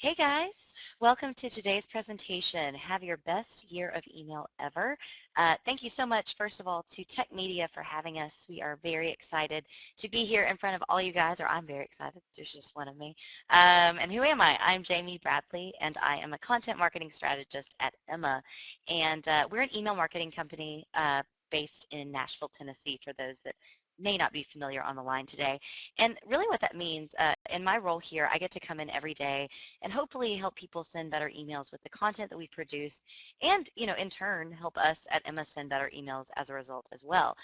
Hey guys, welcome to today's presentation. Have your best year of email ever. Thank you so much, first of all, to Tech Media for having us. We are very excited to be here in front of all you guys, or I'm very excited. There's just one of me. And who am I? I'm Jamie Bradley, and I am a content marketing strategist at Emma. And we're an email marketing company based in Nashville, Tennessee, for those that may not be familiar on the line today. And really what that means, in my role here, I get to come in every day and hopefully help people send better emails with the content that we produce and, in turn, help us at Emma send better emails as a result as well.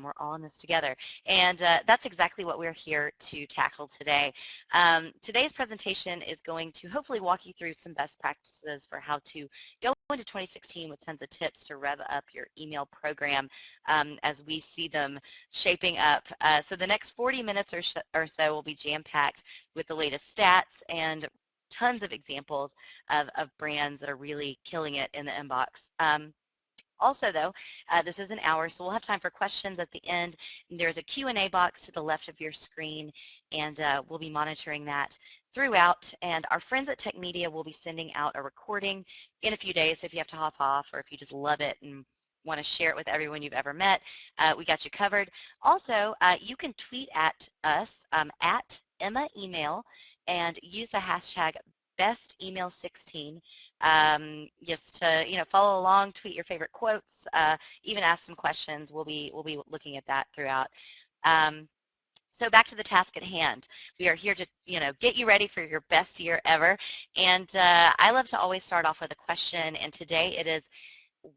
We're all in this together. And that's exactly what we're here to tackle today. Today's presentation is going to hopefully walk you through some best practices for how to go into 2016 with tons of tips to rev up your email program as we see them shaping up. So the next 40 minutes or so will be jam-packed with the latest stats and tons of examples of brands that are really killing it in the inbox. Also, though, this is an hour, so we'll have time for questions at the end. There's a Q&A box to the left of your screen, and we'll be monitoring that throughout. And our friends at Tech Media will be sending out a recording in a few days, so if you have to hop off or if you just love it and want to share it with everyone you've ever met, we got you covered. Also, you can tweet at us at Emma Email and use the hashtag BestEmail16 just to follow along, tweet your favorite quotes, even ask some questions. We'll be looking at that throughout. So back to the task at hand. We are here to get you ready for your best year ever. And I love to always start off with a question. And today it is,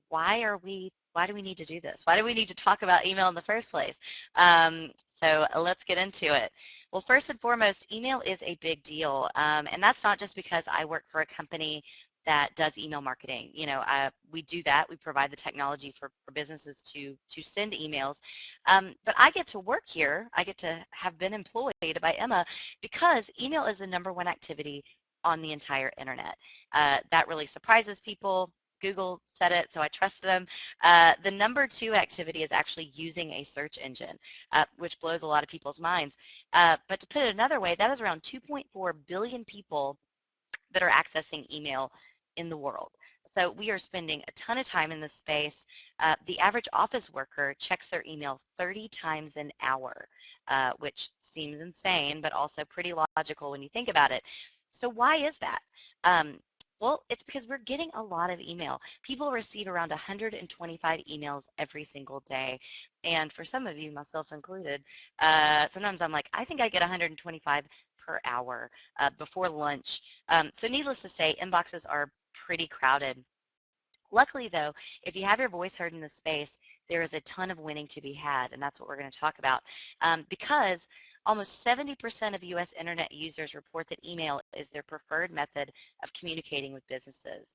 why do we need to do this? Why do we need to talk about email in the first place? So let's get into it. Well, first and foremost, email is a big deal. And that's not just because I work for a company that does email marketing. We do that. We provide the technology for businesses to send emails. But I get to work here. I get to have been employed by Emma because email is the #1 activity on the entire internet. That really surprises people. Google said it, so I trust them. The #2 activity is actually using a search engine, which blows a lot of people's minds. But to put it another way, that is around 2.4 billion people that are accessing email in the world. So we are spending a ton of time in this space. The average office worker checks their email 30 times an hour, which seems insane, but also pretty logical when you think about it. So why is that? Well, it's because we're getting a lot of email. People receive around 125 emails every single day. And for some of you, myself included, sometimes I'm like, I think I get 125 per hour before lunch. So needless to say, inboxes are pretty crowded. Luckily, though, if you have your voice heard in this space, there is a ton of winning to be had, and that's what we're going to talk about. Because almost 70% of U.S. internet users report that email is their preferred method of communicating with businesses.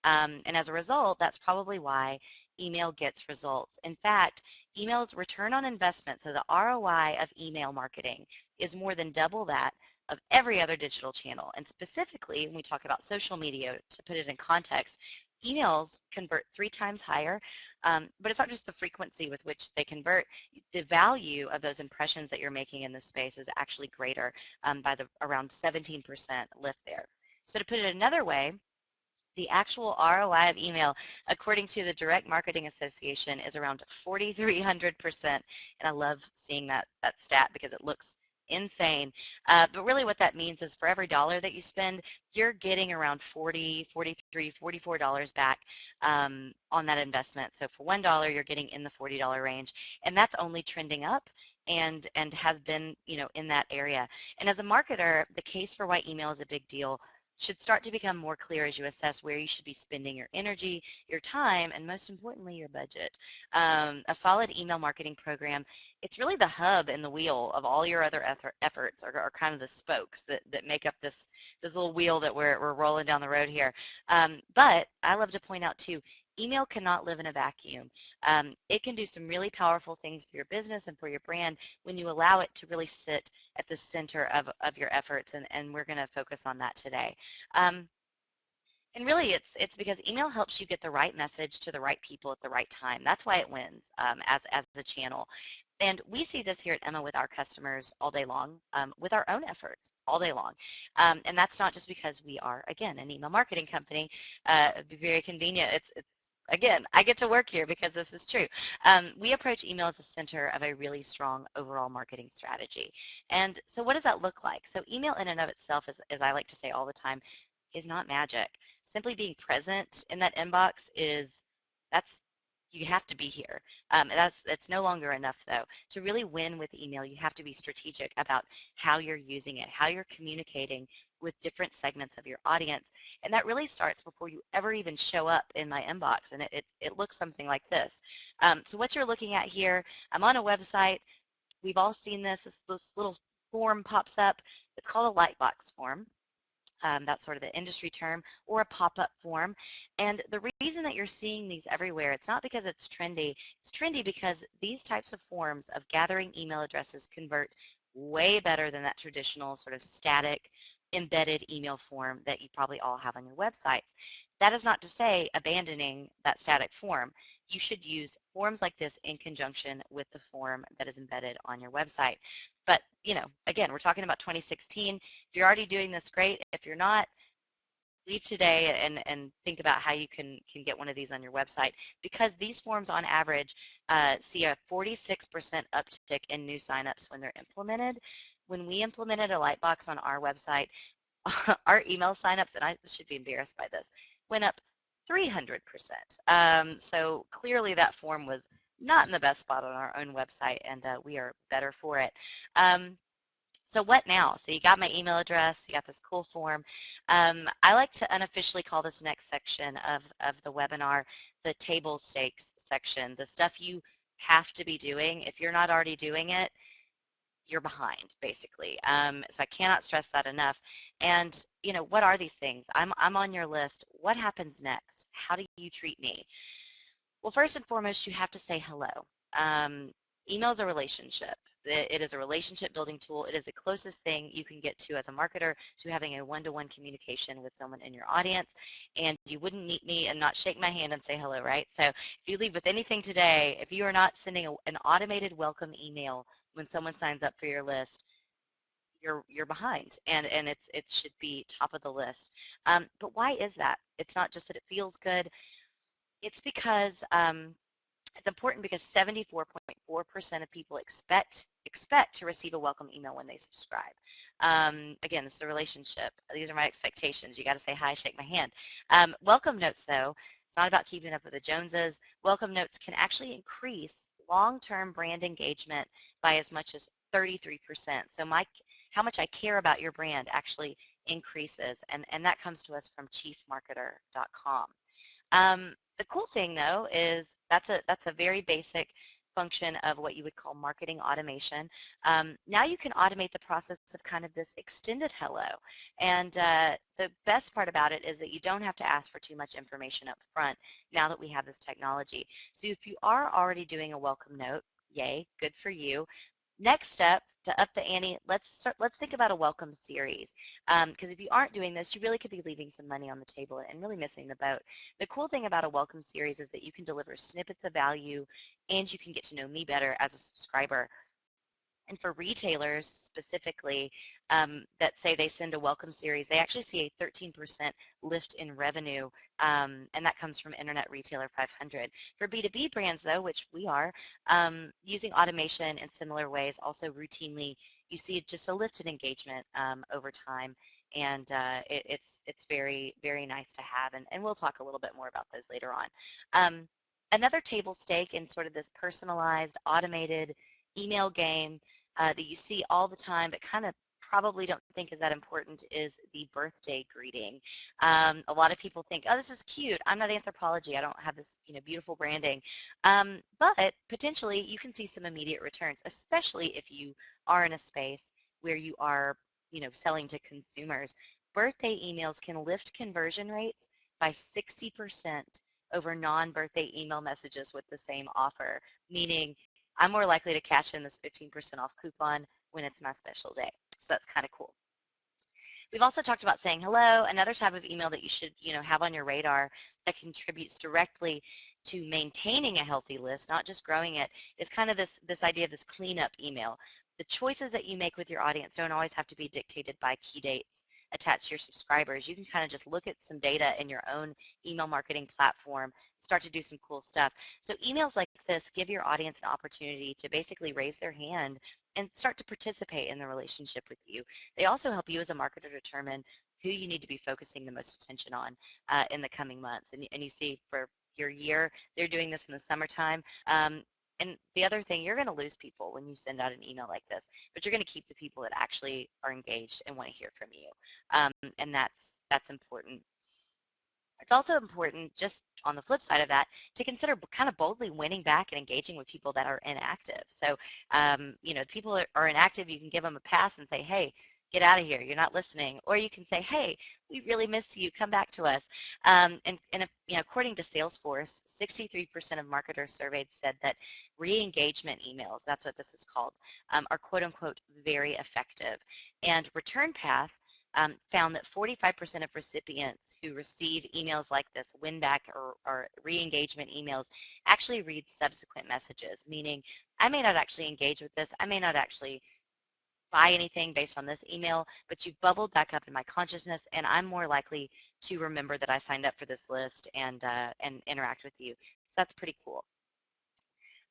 And as a result, that's probably why email gets results. In fact, email's return on investment, so the ROI of email marketing, is more than double that of every other digital channel. And specifically, when we talk about social media, to put it in context, emails convert 3 times higher, but it's not just the frequency with which they convert. The value of those impressions that you're making in this space is actually greater by the around 17% lift there. So to put it another way, the actual ROI of email, according to the Direct Marketing Association, is around 4,300%. And I love seeing that stat because it looks insane. But really what that means is for every dollar that you spend, you're getting around $40, $43, $44 back on that investment. So for $1, you're getting in the $40 range. And that's only trending up and has been, in that area. And as a marketer, the case for why email is a big deal should start to become more clear as you assess where you should be spending your energy, your time, and most importantly, your budget. A solid email marketing program, it's really the hub and the wheel of all your other efforts, or kind of the spokes that make up this little wheel that we're rolling down the road here. But I love to point out too, email cannot live in a vacuum. It can do some really powerful things for your business and for your brand when you allow it to really sit at the center of your efforts, and we're going to focus on that today. And really, it's because email helps you get the right message to the right people at the right time. That's why it wins as a channel. And we see this here at Emma with our customers all day long with our own efforts. all day long. And that's not just because we are, again, an email marketing company. It'd be very convenient. It's again, I get to work here because this is true. We approach email as the center of a really strong overall marketing strategy. And so what does that look like? So email in and of itself, as I like to say all the time, is not magic. Simply being present in that inbox that's you have to be here. That's no longer enough, though. To really win with email, you have to be strategic about how you're using it, how you're communicating with different segments of your audience. And that really starts before you ever even show up in my inbox. And it looks something like this. So what you're looking at here, I'm on a website. We've all seen this little form pops up. It's called a Lightbox form. That's sort of the industry term, or a pop-up form. And the reason that you're seeing these everywhere, it's not because it's trendy. It's trendy because these types of forms of gathering email addresses convert way better than that traditional sort of static embedded email form that you probably all have on your websites. That is not to say abandoning that static form. You should use forms like this in conjunction with the form that is embedded on your website. But, again, we're talking about 2016. If you're already doing this, great. If you're not, leave today and think about how you can get one of these on your website, because these forms on average see a 46% uptick in new signups when they're implemented. When we implemented a Lightbox on our website, our email signups, and I should be embarrassed by this, went up 300%. So clearly that form was not in the best spot on our own website, and we are better for it. So what now? So you got my email address, you got this cool form. I like to unofficially call this next section of the webinar the table stakes section, the stuff you have to be doing. If you're not already doing it, you're behind, basically. So I cannot stress that enough. And, what are these things? I'm on your list. What happens next? How do you treat me? Well, first and foremost, you have to say hello. Email is a relationship. It is a relationship building tool. It is the closest thing you can get to as a marketer to having a one-to-one communication with someone in your audience. And you wouldn't meet me and not shake my hand and say hello, right? So if you leave with anything today, if you are not sending an automated welcome email when someone signs up for your list, you're behind, and it should be top of the list. But why is that? It's not just that it feels good. It's because it's important because 74.4% of people expect to receive a welcome email when they subscribe. Again, this is a relationship. These are my expectations. You got to say hi, shake my hand. Welcome notes, though, it's not about keeping up with the Joneses. Welcome notes can actually increase long-term brand engagement by as much as 33%. So how much I care about your brand actually increases, and that comes to us from chiefmarketer.com. The cool thing, though, is that's a very basic function of what you would call marketing automation. Now you can automate the process of kind of this extended hello. And the best part about it is that you don't have to ask for too much information up front now that we have this technology. So if you are already doing a welcome note, yay, good for you. Next step, to up the ante, let's think about a welcome series. Because if you aren't doing this, you really could be leaving some money on the table and really missing the boat. The cool thing about a welcome series is that you can deliver snippets of value, and you can get to know me better as a subscriber. And for retailers specifically that say they send a welcome series, they actually see a 13% lift in revenue, and that comes from Internet Retailer 500. For B2B brands, though, which we are, using automation in similar ways, also routinely, you see just a lift in engagement over time, and it's very, very nice to have, and we'll talk a little bit more about those later on. Another table stake in sort of this personalized, automated email game that you see all the time but kind of probably don't think is that important is the birthday greeting. A lot of people think, oh, this is cute. I'm not Anthropologie. I don't have this beautiful branding. But potentially you can see some immediate returns, especially if you are in a space where you are selling to consumers. Birthday emails can lift conversion rates by 60% over non-birthday email messages with the same offer, meaning I'm more likely to cash in this 15% off coupon when it's my special day. So that's kind of cool. We've also talked about saying hello. Another type of email that you should have on your radar that contributes directly to maintaining a healthy list, not just growing it, is kind of this idea of this cleanup email. the choices that you make with your audience don't always have to be dictated by key dates attached to your subscribers. You can kind of just look at some data in your own email marketing platform, start to do some cool stuff. So emails like this give your audience an opportunity to basically raise their hand and start to participate in the relationship with you. They also help you as a marketer determine who you need to be focusing the most attention on in the coming months. And you see for your year, they're doing this in the summertime. And the other thing, you're going to lose people when you send out an email like this, but you're going to keep the people that actually are engaged and want to hear from you. And that's important. It's also important, just on the flip side of that, to consider kind of boldly winning back and engaging with people that are inactive. So, people that are inactive, you can give them a pass and say, hey, get out of here, you're not listening. Or you can say, hey, we really miss you, come back to us. According to Salesforce, 63% of marketers surveyed said that re-engagement emails, that's what this is called, are quote unquote very effective. And Return Path found that 45% of recipients who receive emails like this, win-back or re-engagement emails, actually read subsequent messages, meaning I may not actually engage with this, I may not actually buy anything based on this email, but you've bubbled back up in my consciousness, and I'm more likely to remember that I signed up for this list and interact with you. So that's pretty cool.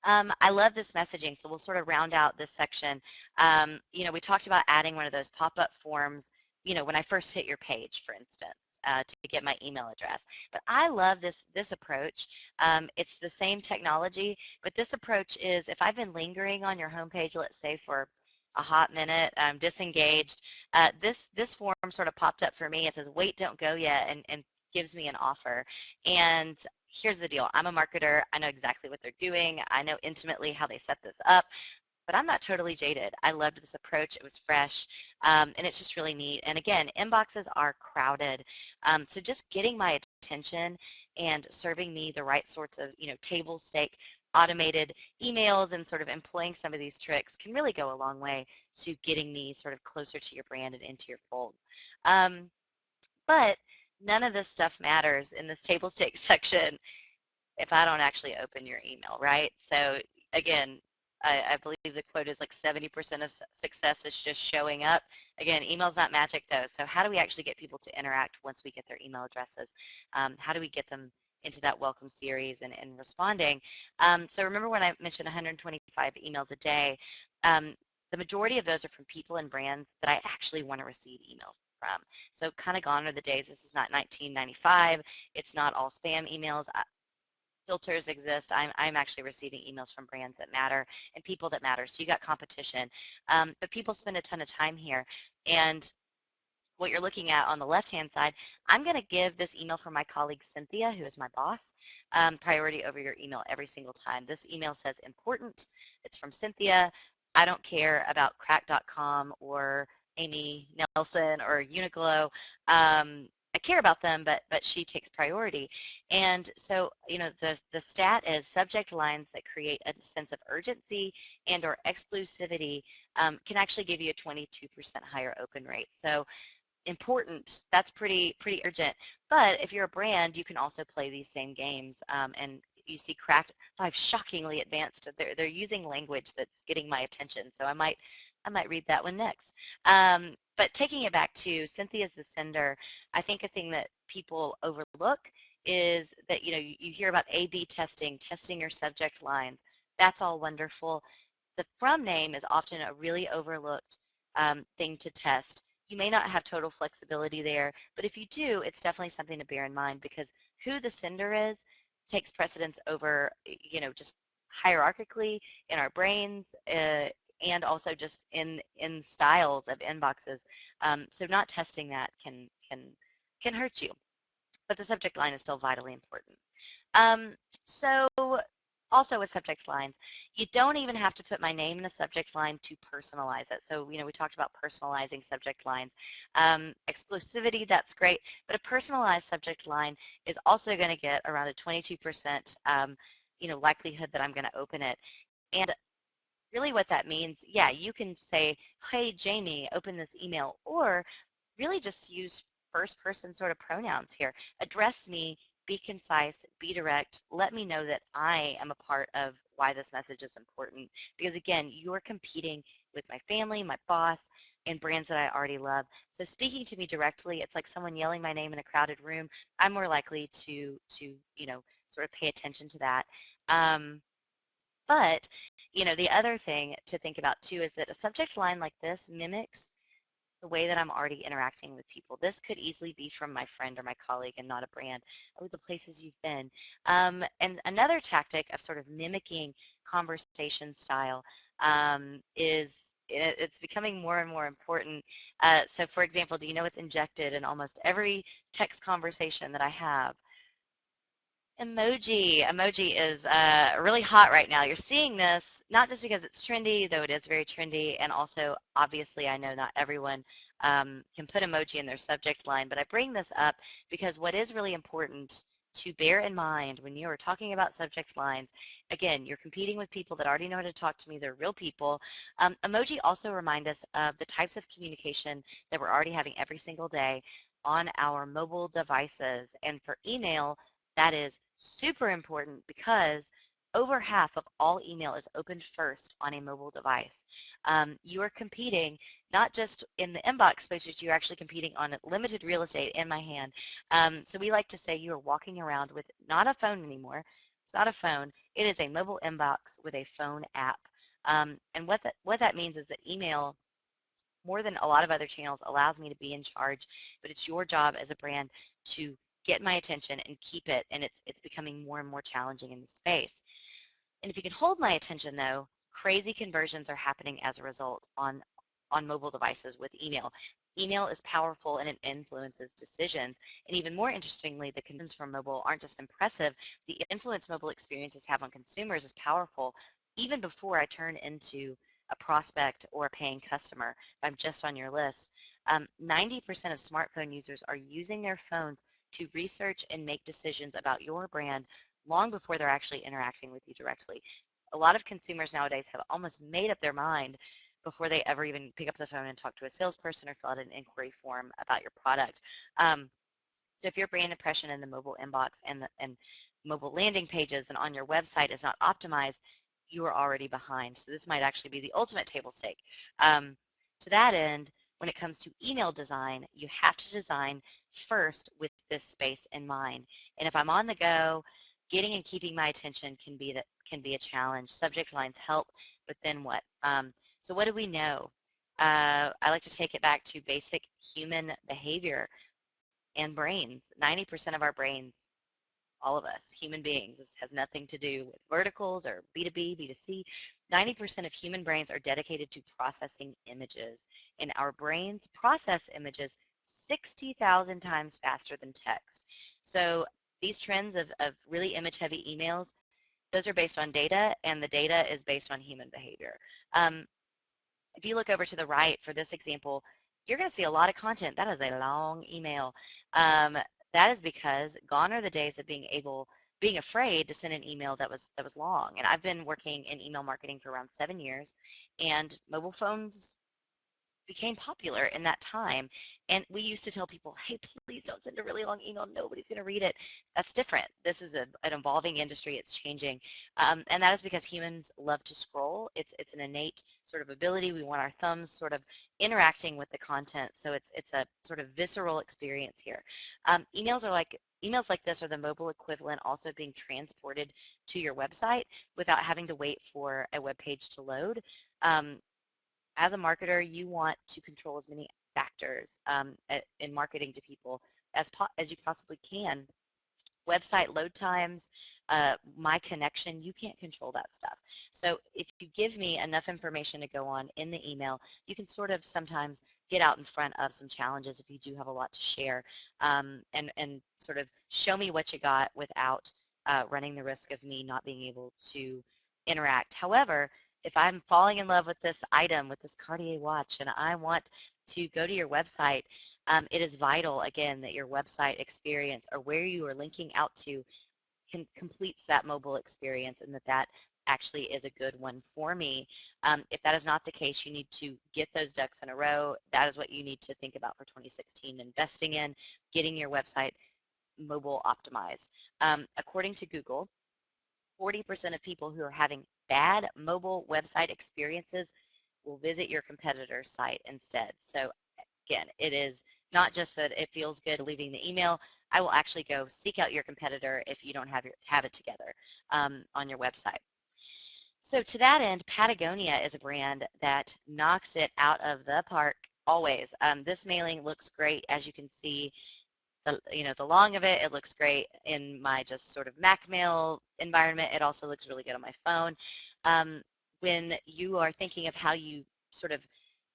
I love this messaging, so we'll sort of round out this section. We talked about adding one of those pop-up forms, when I first hit your page, for instance, to get my email address. But I love this approach. It's the same technology, but this approach is if I've been lingering on your homepage, let's say for a hot minute, I'm disengaged, this form sort of popped up for me. It says, wait, don't go yet, and gives me an offer. And here's the deal. I'm a marketer. I know exactly what they're doing. I know intimately how they set this up, but I'm not totally jaded. I loved this approach. It was fresh, and it's just really neat. And again, inboxes are crowded. So just getting my attention and serving me the right sorts of, table stake automated emails and sort of employing some of these tricks can really go a long way to getting me sort of closer to your brand and into your fold. But none of this stuff matters in this table stakes section if I don't actually open your email, right? So again, I believe the quote is like 70% of success is just showing up. Again, email's not magic though. So how do we actually get people to interact once we get their email addresses? How do we get them into that welcome series and responding? So remember when I mentioned 125 emails a day, the majority of those are from people and brands that I actually want to receive emails from. So kind of gone are the days, this is not 1995, it's not all spam emails. Filters exist. I'm actually receiving emails from brands that matter and people that matter. So you got competition. But people spend a ton of time here. And what you're looking at on the left-hand side, I'm going to give this email from my colleague Cynthia, who is my boss, priority over your email every single time. This email says important. It's from Cynthia. I don't care about crack.com or Amy Nelson or Uniqlo. I care about them, but she takes priority. And so, the stat is subject lines that create a sense of urgency and or exclusivity can actually give you a 22% higher open rate. So important, that's pretty urgent. But if you're a brand, you can also play these same games. And you see Cracked 5 shockingly advanced. They're using language that's getting my attention. So I might read that one next. But taking it back to Cynthia's the sender, I think a thing that people overlook is that, you hear about A/B testing your subject lines. That's all wonderful. The from name is often a really overlooked thing to test. You may not have total flexibility there, but if you do, it's definitely something to bear in mind because who the sender is takes precedence over, just hierarchically in our brains, and also just in styles of inboxes. So not testing that can hurt you, but the subject line is still vitally important. So also with subject lines, you don't even have to put my name in a subject line to personalize it. So, we talked about personalizing subject lines. Exclusivity, that's great, but a personalized subject line is also going to get around a 22% likelihood that I'm going to open it. And really what that means, yeah, you can say, hey, Jamie, open this email, or really just use first person sort of pronouns here. Address me, be concise, be direct, let me know that I am a part of why this message is important. Because again, you're competing my family, my boss, and brands that I already love. So speaking to me directly, it's like someone yelling my name in a crowded room. I'm more likely to sort of pay attention to that. But the other thing to think about too is that a subject line like this mimics the way that I'm already interacting with people. This could easily be from my friend or my colleague and not a brand. Oh, the places you've been. And another tactic of sort of mimicking conversation style is it's becoming more and more important. So for example, do you know what's injected in almost every text conversation that I have? Emoji. Emoji is really hot right now. You're seeing this not just because it's trendy, though it is very trendy, and also obviously I know not everyone can put emoji in their subject line, but I bring this up because what is really important to bear in mind when you are talking about subject lines, again, you're competing with people that already know how to talk to me. They're real people. Emoji also remind us of the types of communication that we're already having every single day on our mobile devices. And for email, that is super important because over half of all email is opened first on a mobile device. You are competing not just in the inbox space, but you're actually competing on limited real estate in my hand. So we like to say you are walking around with not a phone anymore. It's not a phone. It is a mobile inbox with a phone app. And what that means is that email, more than a lot of other channels, allows me to be in charge, but it's your job as a brand to get my attention and keep it, and it's becoming more and more challenging in the space. And if you can hold my attention, though, crazy conversions are happening as a result on mobile devices with email. Email is powerful and it influences decisions. And even more interestingly, the conversions from mobile aren't just impressive. The influence mobile experiences have on consumers is powerful even before I turn into a prospect or a paying customer. If I'm just on your list, 90% of smartphone users are using their phones to research and make decisions about your brand long before they're actually interacting with you directly. A lot of consumers nowadays have almost made up their mind before they ever even pick up the phone and talk to a salesperson or fill out an inquiry form about your product. So if your brand impression in the mobile inbox and mobile landing pages and on your website is not optimized, you are already behind. So this might actually be the ultimate table stake. To that end, when it comes to email design, you have to design first with this space in mind. And if I'm on the go, getting and keeping my attention can be a challenge. Subject lines help, but then what? So what do we know? I like to take it back to basic human behavior and brains. 90% of our brains, all of us, human beings, this has nothing to do with verticals or B2B, B2C. 90% of human brains are dedicated to processing images, and our brains process images 60,000 times faster than text. So these trends of really image-heavy emails, those are based on data, and the data is based on human behavior. If you look over to the right for this example, you're going to see a lot of content. That is a long email. That is because gone are the days of being afraid to send an email that was long. And I've been working in email marketing for around 7 years, and mobile phones became popular in that time. And we used to tell people, hey, please don't send a really long email. Nobody's going to read it. That's different. This is an evolving industry. It's changing. And that is because humans love to scroll. It's an innate sort of ability. We want our thumbs sort of interacting with the content. So it's a sort of visceral experience here. Emails like this are the mobile equivalent, also being transported to your website without having to wait for a web page to load. As a marketer, you want to control as many factors in marketing to people as you possibly can. Website load times, my connection, you can't control that stuff. So if you give me enough information to go on in the email, you can sort of sometimes get out in front of some challenges if you do have a lot to share, and sort of show me what you got without running the risk of me not being able to interact. However, if I'm falling in love with this item, with this Cartier watch, and I want to go to your website, it is vital, again, that your website experience or where you are linking out to completes that mobile experience, and that actually is a good one for me. If that is not the case, you need to get those ducks in a row. That is what you need to think about for 2016, investing in getting your website mobile optimized. According to Google, 40% of people who are having bad mobile website experiences will visit your competitor's site instead. So again, it is not just that it feels good leaving the email. I will actually go seek out your competitor if you don't have it together on your website. So to that end, Patagonia is a brand that knocks it out of the park always. This mailing looks great, as you can see. The long of it, it looks great in my just sort of Mac mail environment. It also looks really good on my phone. When you are thinking of how you sort of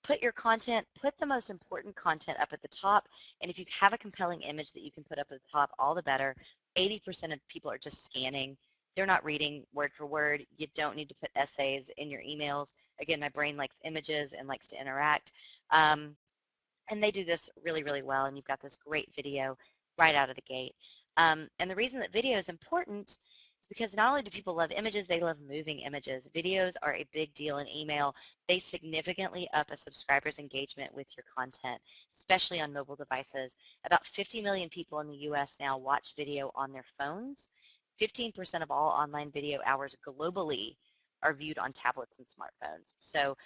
put your content, put the most important content up at the top. And if you have a compelling image that you can put up at the top, all the better. 80% of people are just scanning. They're not reading word for word. You don't need to put essays in your emails. Again, my brain likes images and likes to interact. And they do this really, really well, and you've got this great video right out of the gate. And the reason that video is important is because not only do people love images, they love moving images. Videos are a big deal in email. They significantly up a subscriber's engagement with your content, especially on mobile devices. About 50 million people in the U.S. now watch video on their phones. 15% of all online video hours globally are viewed on tablets and smartphones. So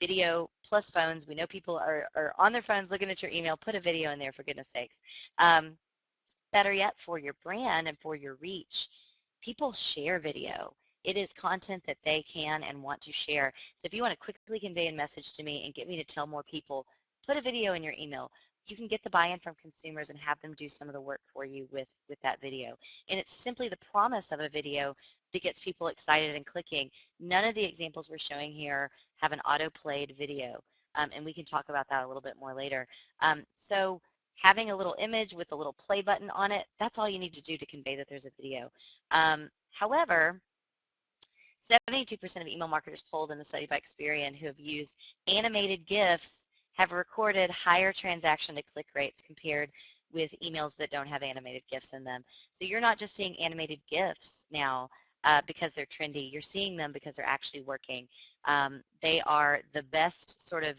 video plus phones. We know people are on their phones looking at your email. Put a video in there, for goodness sakes. Better yet, for your brand and for your reach, people share video. It is content that they can and want to share. So if you want to quickly convey a message to me and get me to tell more people, put a video in your email. You can get the buy-in from consumers and have them do some of the work for you with that video. And it's simply the promise of a video that gets people excited and clicking. None of the examples we're showing here have an auto-played video, and we can talk about that a little bit more later. So having a little image with a little play button on it, that's all you need to do to convey that there's a video. However, 72% of email marketers polled in the study by Experian who have used animated GIFs have recorded higher transaction to click rates compared with emails that don't have animated GIFs in them. So you're not just seeing animated GIFs now because they're trendy. You're seeing them because they're actually working. They are the best sort of,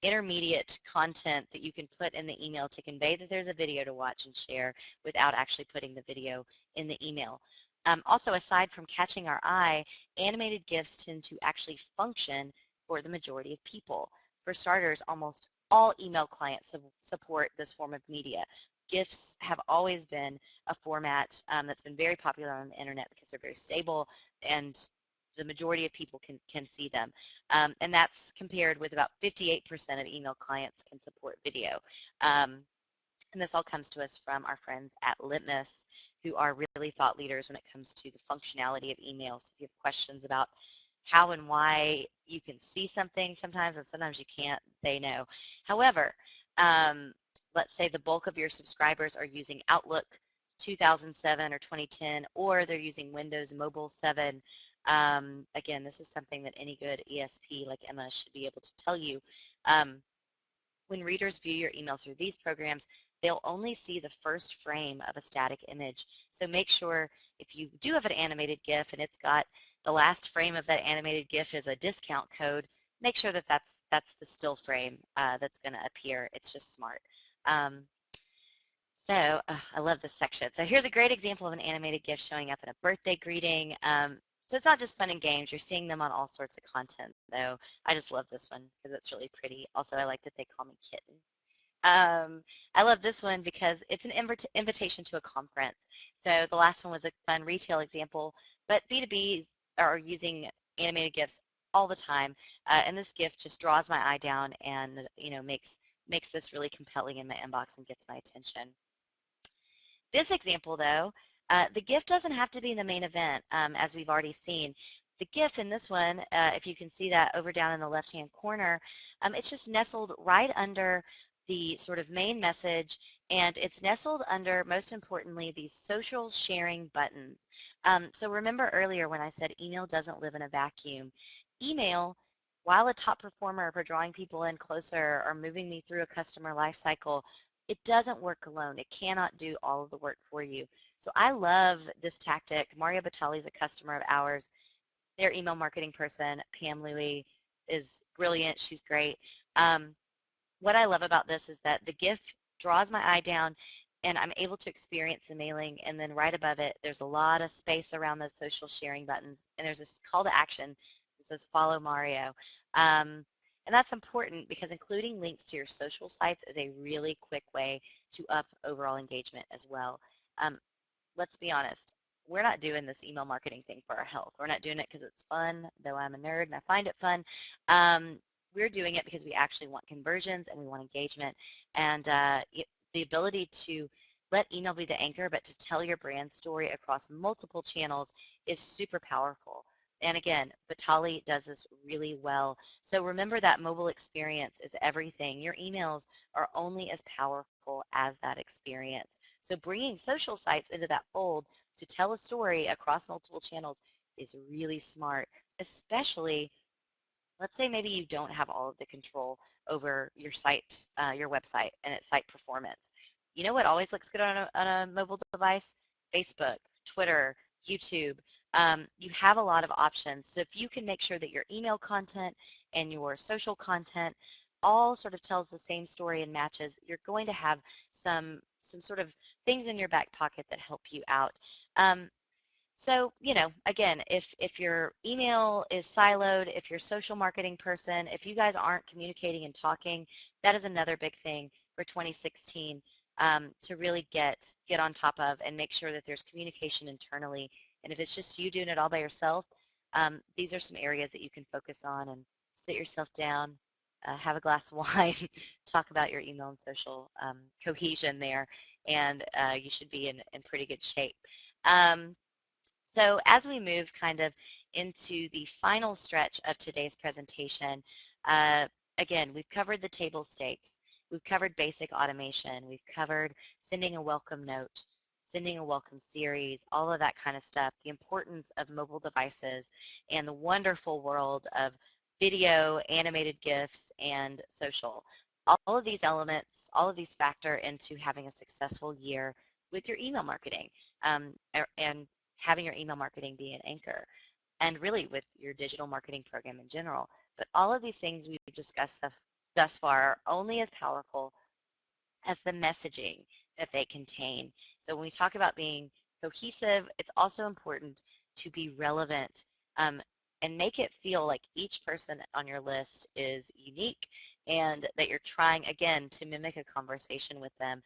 intermediate content that you can put in the email to convey that there's a video to watch and share without actually putting the video in the email. Also, aside from catching our eye, animated GIFs tend to actually function for the majority of people. For starters, almost all email clients support this form of media. GIFs have always been a format that's been very popular on the internet because they're very stable and the majority of people can see them. And that's compared with about 58% of email clients can support video. And this all comes to us from our friends at Litmus, who are really thought leaders when it comes to the functionality of emails. If you have questions about how and why you can see something sometimes and sometimes you can't, they know. However, let's say the bulk of your subscribers are using Outlook 2007 or 2010, or they're using Windows Mobile 7. Again, this is something that any good ESP like Emma should be able to tell you. When readers view your email through these programs, they'll only see the first frame of a static image. So make sure if you do have an animated GIF and it's got the last frame of that animated GIF is a discount code, make sure that that's the still frame that's going to appear. It's just smart. I love this section. So here's a great example of an animated GIF showing up in a birthday greeting. So it's not just fun and games. You're seeing them on all sorts of content, though. I just love this one because it's really pretty. Also, I like that they call me Kitten. I love this one because it's an invitation to a conference. So the last one was a fun retail example, but B2Bs are using animated GIFs all the time, and this GIF just draws my eye down and makes this really compelling in my inbox and gets my attention. This example, though, the GIF doesn't have to be the main event, as we've already seen. The GIF in this one, if you can see that over down in the left-hand corner, it's just nestled right under the sort of main message, and it's nestled under, most importantly, these social sharing buttons. So remember earlier when I said email doesn't live in a vacuum. Email, while a top performer for drawing people in closer or moving me through a customer life cycle, it doesn't work alone. It cannot do all of the work for you. So I love this tactic. Maria Batali is a customer of ours. Their email marketing person, Pam Louie, is brilliant. She's great. What I love about this is that the GIF draws my eye down and I'm able to experience the mailing, and then right above it, there's a lot of space around those social sharing buttons, and there's this call to action that says follow Mario. And that's important because including links to your social sites is a really quick way to up overall engagement as well. Um, let's be honest, we're not doing this email marketing thing for our health. We're not doing it because it's fun, though I'm a nerd and I find it fun. We're doing it because we actually want conversions and we want engagement. And the ability to let email be the anchor, but to tell your brand story across multiple channels is super powerful. And again, Vitali does this really well. So remember that mobile experience is everything. Your emails are only as powerful as that experience. So bringing social sites into that fold to tell a story across multiple channels is really smart, especially, let's say maybe you don't have all of the control over your site, your website and its site performance. You know what always looks good on a mobile device? Facebook, Twitter, YouTube. You have a lot of options. So if you can make sure that your email content and your social content all sort of tells the same story and matches, you're going to have some sort of things in your back pocket that help you out. So, again, if your email is siloed, if you're a social marketing person, if you guys aren't communicating and talking, that is another big thing for 2016 to really get on top of and make sure that there's communication internally. And if it's just you doing it all by yourself, these are some areas that you can focus on and sit yourself down, have a glass of wine, talk about your email and social cohesion there, and you should be in pretty good shape. So as we move kind of into the final stretch of today's presentation, uh, again, we've covered the table stakes. We've covered basic automation. We've covered sending a welcome note, sending a welcome series, all of that kind of stuff, the importance of mobile devices, and the wonderful world of video, animated GIFs, and social. All of these elements, all of these factor into having a successful year with your email marketing. And having your email marketing be an anchor, and really with your digital marketing program in general. But all of these things we've discussed thus far are only as powerful as the messaging that they contain. So when we talk about being cohesive, it's also important to be relevant and make it feel like each person on your list is unique and that you're trying, again, to mimic a conversation with them.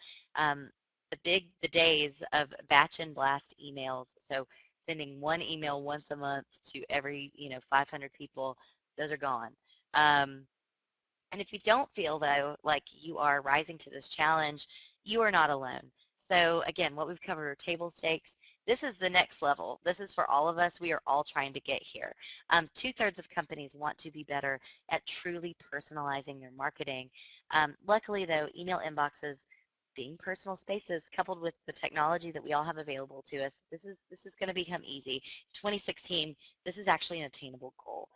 The days of batch and blast emails, so sending one email once a month to every 500 people, those are gone. And if you don't feel, though, like you are rising to this challenge, you are not alone. So again, what we've covered are table stakes. This is the next level. This is for all of us. We are all trying to get here. 2/3 of companies want to be better at truly personalizing their marketing. Luckily, though, email inboxes being personal spaces coupled with the technology that we all have available to us, this is going to become easy. 2016, this is actually an attainable goal.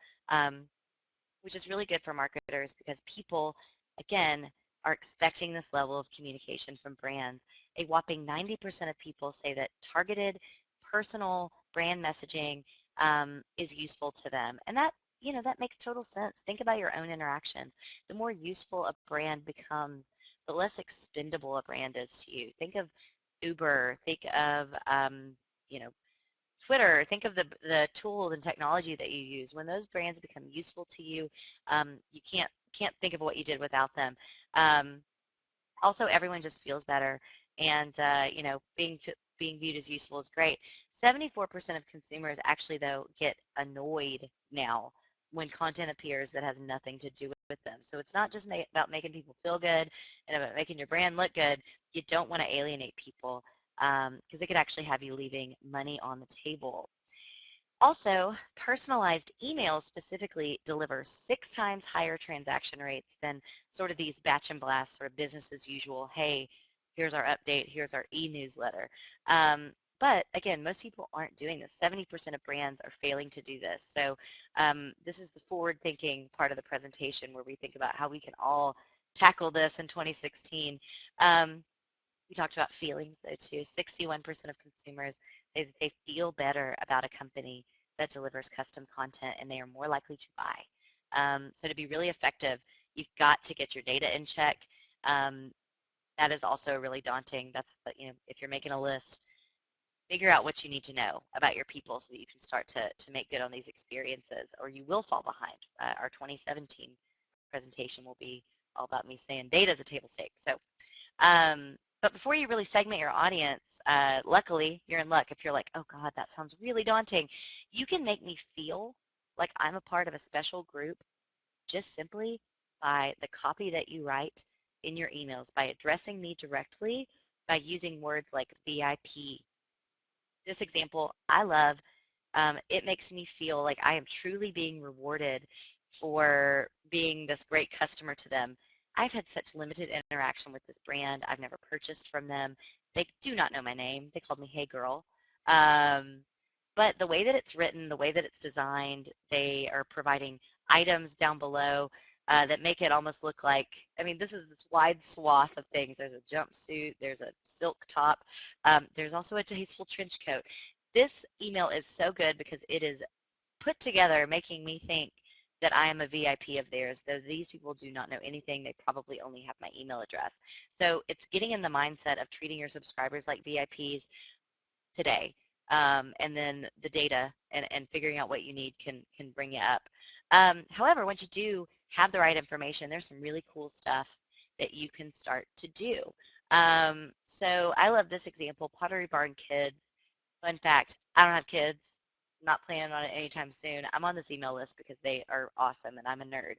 Which is really good for marketers because people, again, are expecting this level of communication from brands. A whopping 90% of people say that targeted, personal brand messaging is useful to them. And that makes total sense. Think about your own interactions. The more useful a brand becomes, the less expendable a brand is to you. Think of Uber. Think of, you know, Twitter, think of the tools and technology that you use. When those brands become useful to you, you can't think of what you did without them. Um, Also, everyone just feels better, and being viewed as useful is great. 74% of consumers actually, though, get annoyed now when content appears that has nothing to do with them. So it's not just about making people feel good and about making your brand look good. You don't want to alienate people because it could actually have you leaving money on the table. Also, personalized emails specifically deliver 6 times higher transaction rates than sort of these batch and blast sort of business as usual. Hey, here's our update, here's our e-newsletter. But again, most people aren't doing this. 70% of brands are failing to do this. So this is the forward-thinking part of the presentation where we think about how we can all tackle this in 2016. We talked about feelings, though, too. 61% of consumers say that they feel better about a company that delivers custom content, and they are more likely to buy. So to be really effective, you've got to get your data in check. That is also really daunting. If you're making a list, figure out what you need to know about your people so that you can start to make good on these experiences, or you will fall behind. Our 2017 presentation will be all about me saying data is a table stake. So, but before you really segment your audience, luckily you're in luck if you're like, oh God, that sounds really daunting. You can make me feel like I'm a part of a special group just simply by the copy that you write in your emails, by addressing me directly, by using words like VIP. This example I love. It makes me feel like I am truly being rewarded for being this great customer to them. I've had such limited interaction with this brand. I've never purchased from them. They do not know my name. They called me Hey Girl. Um, but the way that it's written, the way that it's designed, they are providing items down below that make it almost look like, I mean, this is this wide swath of things. There's a jumpsuit, there's a silk top, there's also a tasteful trench coat. This email is so good because it is put together making me think that I am a VIP of theirs, though these people do not know anything. They probably only have my email address. So it's getting in the mindset of treating your subscribers like VIPs today. And then the data and figuring out what you need can bring you up. However, once you do have the right information, there's some really cool stuff that you can start to do. So I love this example, Pottery Barn Kids. Fun fact, I don't have kids. I'm not planning on it anytime soon. I'm on this email list because they are awesome and I'm a nerd.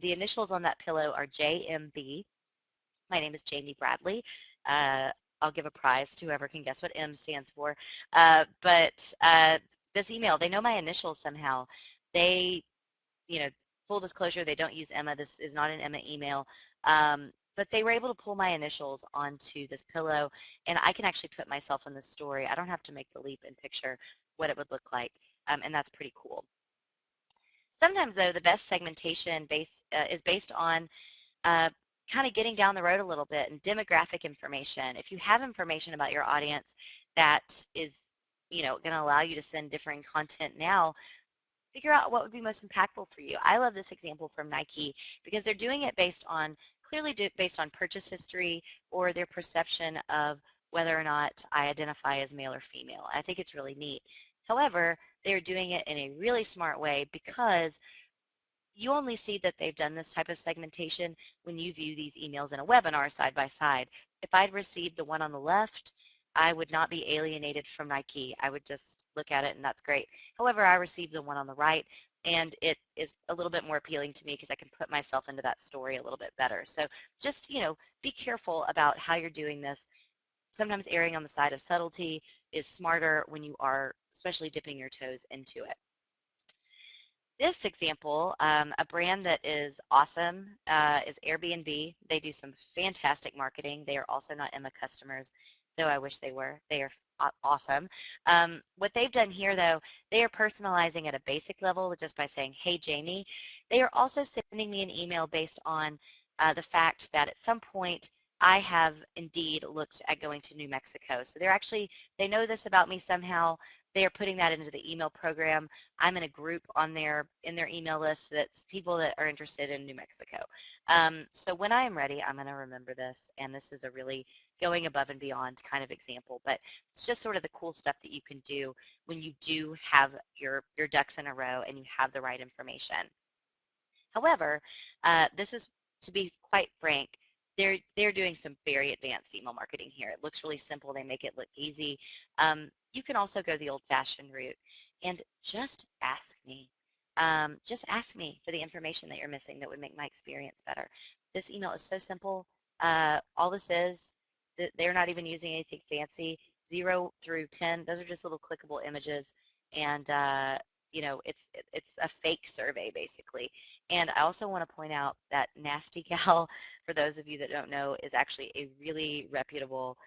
The initials on that pillow are JMB. My name is Jamie Bradley. Uh, I'll give a prize to whoever can guess what M stands for. But this email, they know my initials somehow. They, you know, full disclosure, they don't use Emma. This is not an Emma email. But they were able to pull my initials onto this pillow, and I can actually put myself in this story. I don't have to make the leap and picture what it would look like, and that's pretty cool. Sometimes, though, the best segmentation is based on uh, kind of getting down the road a little bit and demographic information. If you have information about your audience that is, going to allow you to send differing content now, figure out what would be most impactful for you. I love this example from Nike because they're doing it clearly based on purchase history or their perception of whether or not I identify as male or female. I think it's really neat. However, they're doing it in a really smart way because you only see that they've done this type of segmentation when you view these emails in a webinar side by side. If I'd received the one on the left, I would not be alienated from Nike. I would just look at it and that's great. However, I received the one on the right and it is a little bit more appealing to me because I can put myself into that story a little bit better. So just, be careful about how you're doing this. Sometimes erring on the side of subtlety is smarter when you are especially dipping your toes into it. This example, a brand that is awesome is Airbnb. They do some fantastic marketing. They are also not Emma customers, though I wish they were. They are awesome. What they've done here, though, they are personalizing at a basic level just by saying, hey, Jamie. They are also sending me an email based on the fact that at some point I have indeed looked at going to New Mexico. So they know this about me somehow. They are putting that into the email program. I'm in a group in their email list that's people that are interested in New Mexico. So when I am ready, I'm going to remember this, and this is a really going above and beyond kind of example, but it's just sort of the cool stuff that you can do when you do have your ducks in a row and you have the right information. However, this is, to be quite frank, they're doing some very advanced email marketing here. It looks really simple. They make it look easy. You can also go the old-fashioned route and just ask me. Just ask me for the information that you're missing that would make my experience better. This email is so simple. All this is, they're not even using anything fancy. 0 through 10, those are just little clickable images, and it's a fake survey basically. And I also want to point out that Nasty Gal, for those of you that don't know, is actually a really reputable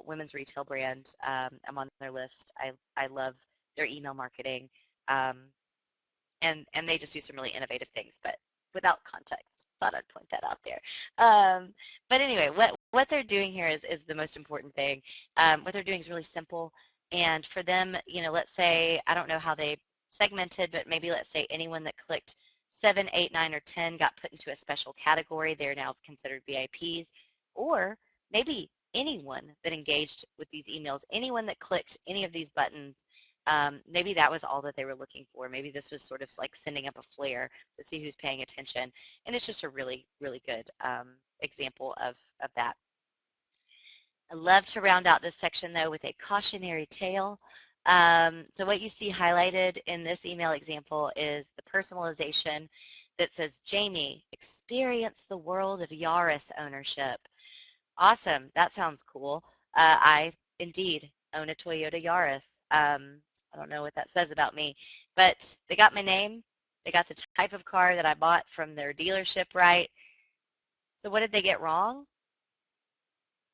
women's retail brand. I'm on their list. I love their email marketing, and they just do some really innovative things, but without context. Thought I'd point that out there. But anyway, what they're doing here is the most important thing. What they're doing is really simple, and for them, let's say, I don't know how they segmented, but maybe let's say anyone that clicked 7, 8, 9, or 10 got put into a special category. They're now considered VIPs, or maybe anyone that engaged with these emails, anyone that clicked any of these buttons, maybe that was all that they were looking for. Maybe this was sort of like sending up a flare to see who's paying attention. And it's just a really, really good example of that. I love to round out this section, though, with a cautionary tale. So what you see highlighted in this email example is the personalization that says, Jamie, experience the world of Yaris ownership. Awesome. That sounds cool. I indeed own a Toyota Yaris. I don't know what that says about me, but they got my name. They got the type of car that I bought from their dealership right. So what did they get wrong?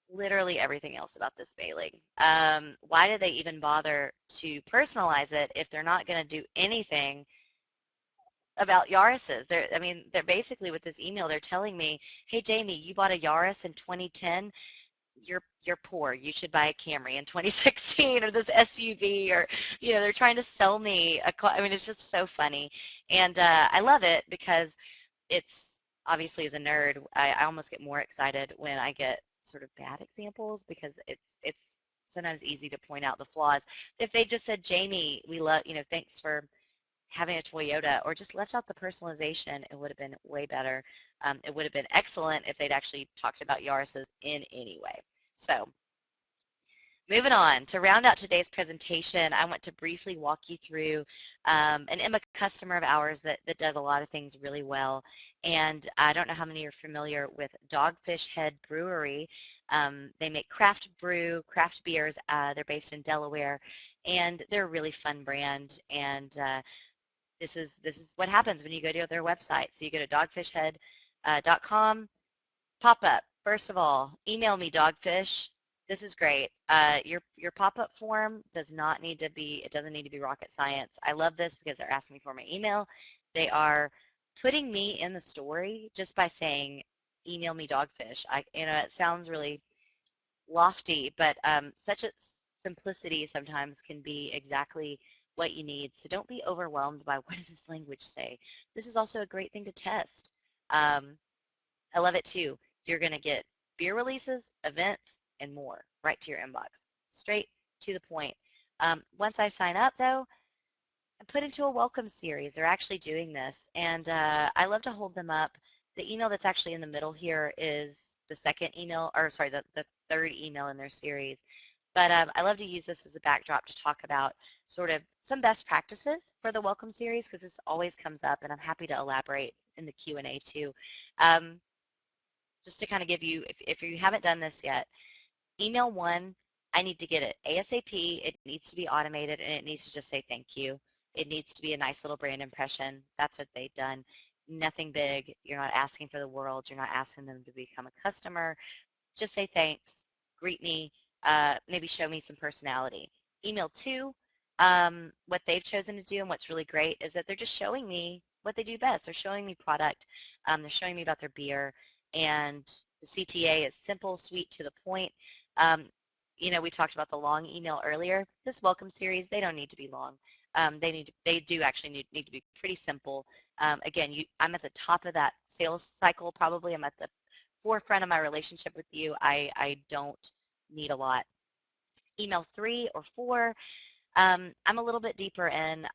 Literally everything else about this mailing. Why did they even bother to personalize it if they're not going to do anything about Yaris's? They're basically with this email, they're telling me, hey, Jamie, you bought a Yaris in 2010. You're poor. You should buy a Camry in 2016 or this SUV or, they're trying to sell me a car. I mean, it's just so funny. And I love it because it's obviously as a nerd, I almost get more excited when I get sort of bad examples because it's sometimes easy to point out the flaws. If they just said, Jamie, we love, thanks for having a Toyota, or just left out the personalization, it would have been way better. It would have been excellent if they'd actually talked about Yaris's in any way. So moving on, to round out today's presentation, I want to briefly walk you through an Emma customer of ours that does a lot of things really well. And I don't know how many are familiar with Dogfish Head Brewery. They make craft brew, craft beers. They're based in Delaware, and they're a really fun brand. And this is what happens when you go to their website. So you go to dogfishhead.com, pop up. First of all, email me, Dogfish. This is great. Your pop-up form doesn't need to be rocket science. I love this because they're asking me for my email. They are putting me in the story just by saying, email me, Dogfish. It sounds really lofty, but such a simplicity sometimes can be exactly what you need. So don't be overwhelmed by what does this language say. This is also a great thing to test. I love it too. You're going to get beer releases, events, and more right to your inbox. Straight to the point. Once I sign up, though, I'm put into a welcome series. They're actually doing this, and I love to hold them up. The email that's actually in the middle here is the second email, or sorry, the third email in their series. But I love to use this as a backdrop to talk about sort of some best practices for the welcome series because this always comes up, and I'm happy to elaborate in the Q&A too. Just to kind of give you, if you haven't done this yet, email one, I need to get it ASAP. It needs to be automated, and it needs to just say thank you. It needs to be a nice little brand impression. That's what they've done. Nothing big. You're not asking for the world. You're not asking them to become a customer. Just say thanks, greet me, maybe show me some personality. Email two, what they've chosen to do and what's really great is that they're just showing me what they do best. They're showing me product. They're showing me about their beer. And the CTA is simple, sweet, to the point. We talked about the long email earlier. This welcome series, they don't need to be long. They do actually need to be pretty simple. Again, I'm at the top of that sales cycle probably. I'm at the forefront of my relationship with you. I don't need a lot. Email 3 or 4, I'm a little bit deeper in.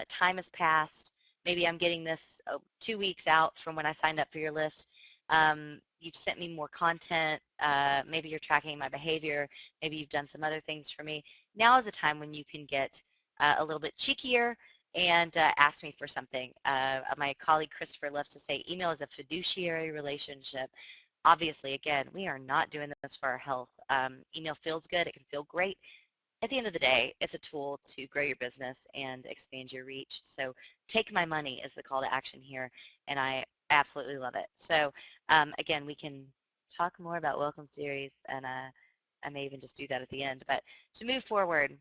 Time has passed. Maybe I'm getting this 2 weeks out from when I signed up for your list. You've sent me more content. Maybe you're tracking my behavior. Maybe you've done some other things for me. Now is a time when you can get a little bit cheekier and ask me for something. My colleague Christopher loves to say email is a fiduciary relationship. Obviously, again, we are not doing this for our health. Email feels good. It can feel great. At the end of the day, it's a tool to grow your business and expand your reach. So take my money is the call to action here, and I absolutely love it. So again, we can talk more about welcome series, and I may even just do that at the end. But to move forward,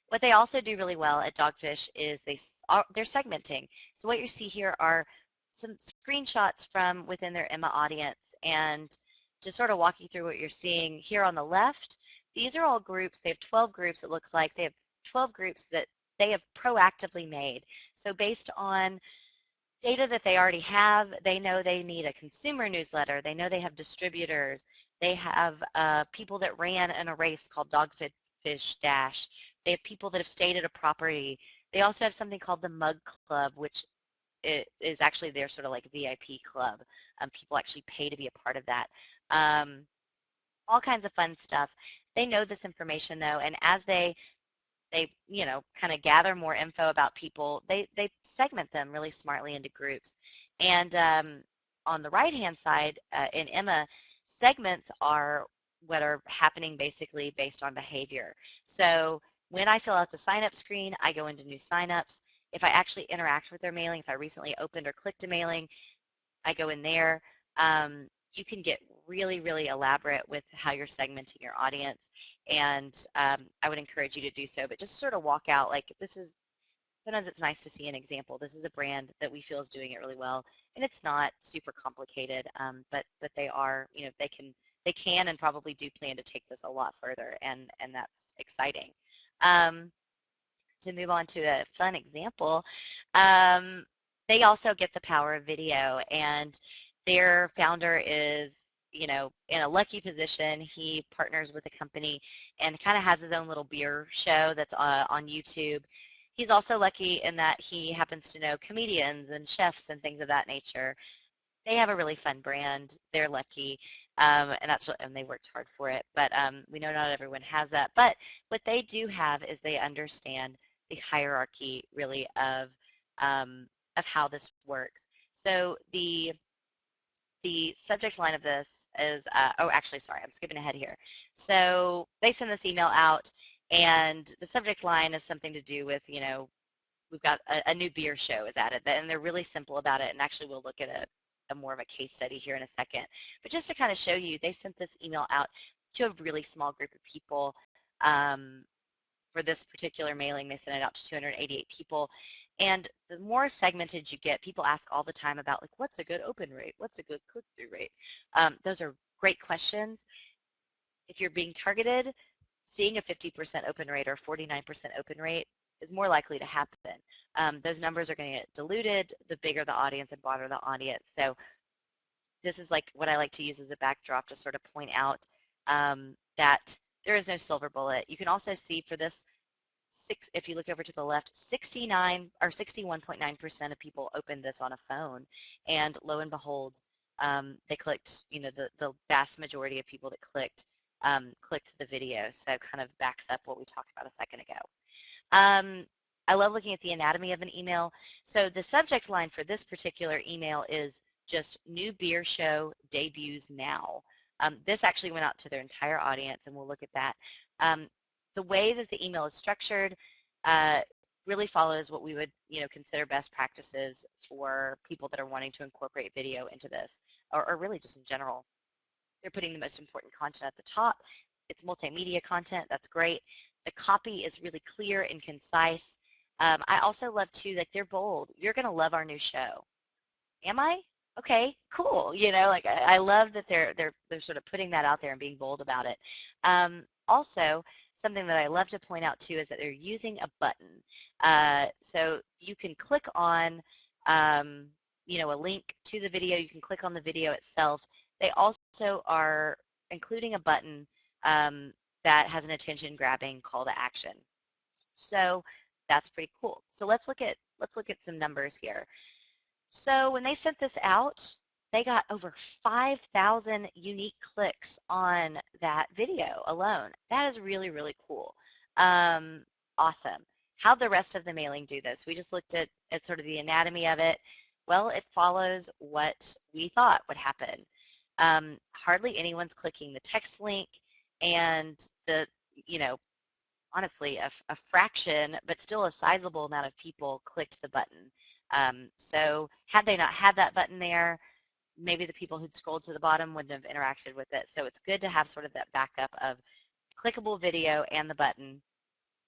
what they also do really well at Dogfish is they're segmenting. So what you see here are some screenshots from within their Emma audience, and to sort of walk you through what you're seeing here on the left, these are all groups. They have 12 groups, it looks like. They have 12 groups that they have proactively made. So based on data that they already have. They know they need a consumer newsletter. They know they have distributors. They have people that ran in a race called Dogfish Dash. They have people that have stayed at a property. They also have something called the Mug Club, which is actually their sort of like VIP club. People actually pay to be a part of that. All kinds of fun stuff. They know this information though, and as they kind of gather more info about people, they segment them really smartly into groups. And on the right hand side in Emma, segments are what are happening basically based on behavior. So when I fill out the sign up screen, I go into new signups. If I actually interact with their mailing, if I recently opened or clicked a mailing, I go in there. You can get really, really elaborate with how you're segmenting your audience, and I would encourage you to do so. But just sort of walk out like this is. Sometimes it's nice to see an example. This is a brand that we feel is doing it really well, and it's not super complicated, but they are, they can and probably do plan to take this a lot further, and that's exciting. Um, to move on to a fun example, um, they also get the power of video, and their founder is, in a lucky position. He partners with a company and kind of has his own little beer show that's on YouTube. He's also lucky in that he happens to know comedians and chefs and things of that nature. They have a really fun brand. They're lucky, and they worked hard for it. But we know not everyone has that. But what they do have is they understand the hierarchy, really, of how this works. So the subject line of this is, oh, actually, sorry, I'm skipping ahead here. So they send this email out, and the subject line is something to do with, we've got a new beer show is added, and they're really simple about it. And actually, we'll look at a more of a case study here in a second. But just to kind of show you, they sent this email out to a really small group of people. Um, for this particular mailing, they sent it out to 288 people. And the more segmented you get, people ask all the time about, like, what's a good open rate? What's a good click-through rate? Those are great questions. If you're being targeted, seeing a 50% open rate or 49% open rate is more likely to happen. Those numbers are going to get diluted the bigger the audience and broader the audience. So this is like what I like to use as a backdrop to sort of point out that there is no silver bullet. You can also see for this, if you look over to the left, 69 or 61.9% of people opened this on a phone, and lo and behold, they clicked. The vast majority of people that clicked the video. So kind of backs up what we talked about a second ago. I love looking at the anatomy of an email. So the subject line for this particular email is just new beer show debuts now. This actually went out to their entire audience, and we'll look at that. The way that the email is structured really follows what we would, consider best practices for people that are wanting to incorporate video into this, or really just in general. They're putting the most important content at the top. It's multimedia content. That's great. The copy is really clear and concise. I also love too, like, they're bold. You're going to love our new show. Am I? Okay, cool. Like, I love that they're sort of putting that out there and being bold about it. Also, something that I love to point out too is that they're using a button. So you can click on, a link to the video. You can click on the video itself. They also are including a button that has an attention-grabbing call to action. So that's pretty cool. So let's look at some numbers here. So when they sent this out, they got over 5,000 unique clicks on that video alone. That is really, really cool. Awesome. How'd the rest of the mailing do this? We just looked at sort of the anatomy of it. Well, it follows what we thought would happen. Hardly anyone's clicking the text link, and honestly, a fraction, but still a sizable amount of people clicked the button. So had they not had that button there, maybe the people who'd scrolled to the bottom wouldn't have interacted with it. So it's good to have sort of that backup of clickable video and the button.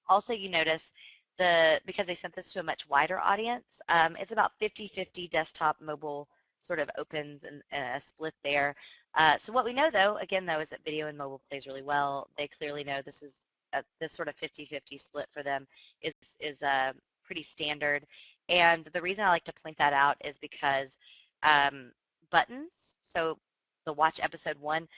Also, you notice because they sent this to a much wider audience, it's about 50-50 desktop, mobile sort of opens and a split there. So what we know, though, is that video and mobile plays really well. They clearly know this is this sort of 50-50 split for them is pretty standard. And the reason I like to point that out is because buttons, so the watch episode 1,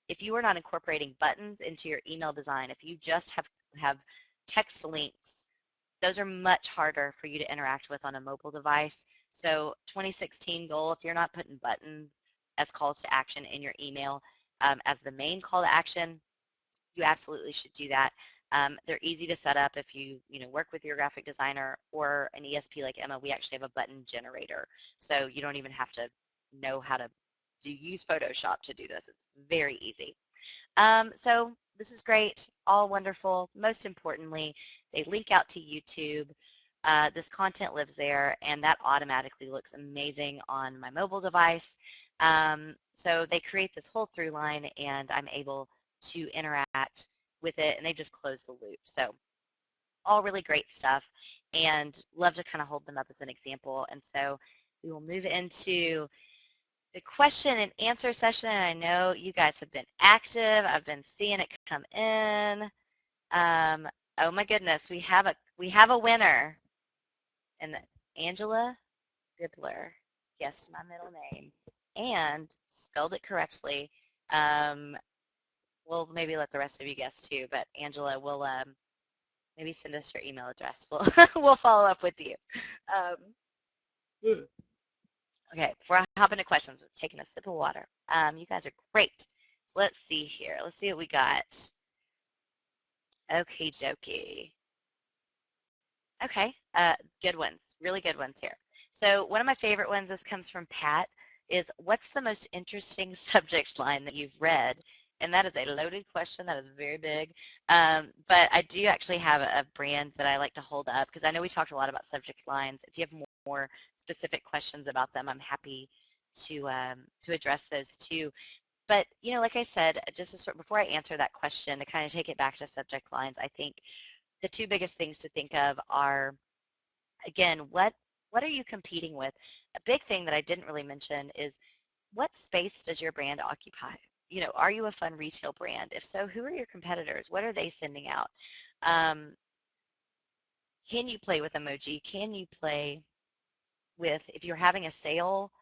if you are not incorporating buttons into your email design, if you just have text links, those are much harder for you to interact with on a mobile device. So 2016 goal, if you're not putting buttons as calls to action in your email as the main call to action, you absolutely should do that. They're easy to set up if you work with your graphic designer or an ESP like Emma. We actually have a button generator, so you don't even have to know how to use Photoshop to do this. It's very easy. So this is great, all wonderful. Most importantly, they link out to YouTube. This content lives there, and that automatically looks amazing on my mobile device. So they create this whole through line, and I'm able to interact with it, and they just close the loop. So all really great stuff, and love to kind of hold them up as an example. And so we will move into the question and answer session. I know you guys have been active. I've been seeing it come in. Oh my goodness, we have a winner, and Angela Bibler guessed my middle name and spelled it correctly. We'll maybe let the rest of you guess too, but Angela will maybe send us your email address. We'll follow up with you. Okay, before I hop into questions, we're taking a sip of water. You guys are great. So let's see here. Let's see what we got. Okie dokie. Okay, good ones. Really good ones here. So one of my favorite ones, this comes from Pat, is what's the most interesting subject line that you've read? And that is a loaded question. That is very big. But I do actually have a brand that I like to hold up because I know we talked a lot about subject lines. If you have more specific questions about them, I'm happy to address those too. But like I said, just to before I answer that question, to kind of take it back to subject lines, I think the two biggest things to think of are, again, what are you competing with? A big thing that I didn't really mention is what space does your brand occupy? Are you a fun retail brand? If so, who are your competitors? What are they sending out? Can you play with emoji? Can you play with, if you're having a sale,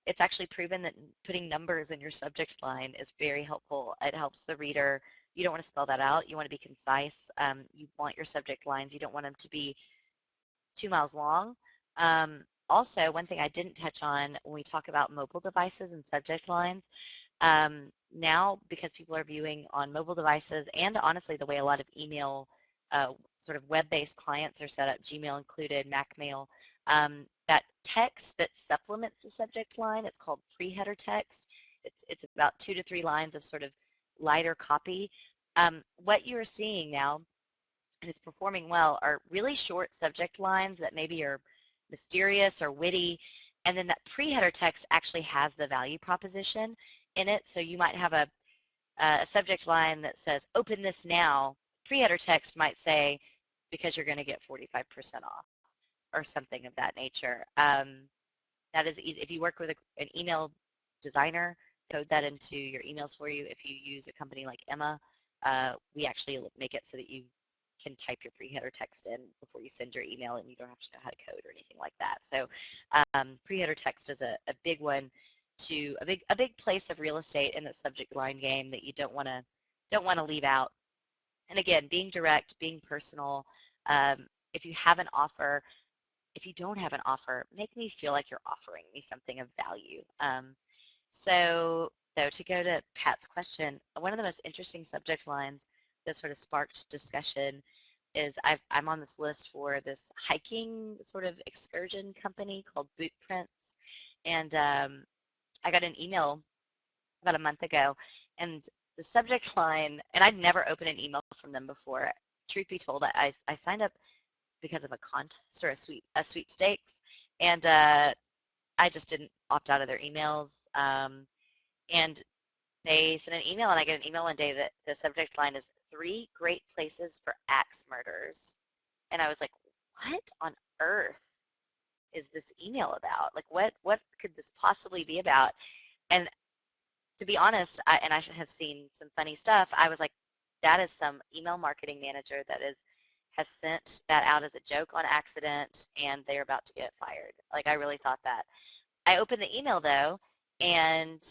it's actually proven that putting numbers in your subject line is very helpful. It helps the reader. You don't want to spell that out. You want to be concise. You want your subject lines. You don't want them to be 2 miles long. Also, one thing I didn't touch on when we talk about mobile devices and subject lines, now because people are viewing on mobile devices and honestly the way a lot of email sort of web-based clients are set up, Gmail included, MacMail, that text that supplements the subject line, it's called pre-header text. It's about 2 to 3 lines of sort of lighter copy. What you're seeing now, and it's performing well, are really short subject lines that maybe are mysterious or witty, and then that pre-header text actually has the value proposition in it. So you might have a subject line that says, open this now. Pre-header text might say, because you're going to get 45% off or something of that nature. That is easy. If you work with an email designer, code that into your emails for you. If you use a company like Emma, we actually make it so that you can type your pre-header text in before you send your email and you don't have to know how to code or anything like that. So pre-header text is a big one, to a big place of real estate in the subject line game that you don't want to leave out. And again, being direct, being personal. If you have an offer, if you don't have an offer, make me feel like you're offering me something of value. So to go to Pat's question, one of the most interesting subject lines that sort of sparked discussion is I'm on this list for this hiking sort of excursion company called Bootprints, and I got an email about a month ago, and the subject line, and I'd never opened an email from them before. Truth be told, I signed up because of a contest or a sweepstakes, and I just didn't opt out of their emails. And they sent an email, and I get an email one day that the subject line is 3 great places for axe murders. And I was like, what on earth is this email about? Like, what could this possibly be about? And to be honest, and I have seen some funny stuff, I was like, that is some email marketing manager that is has sent that out as a joke on accident and they're about to get fired. Like, I really thought that. I opened the email though, and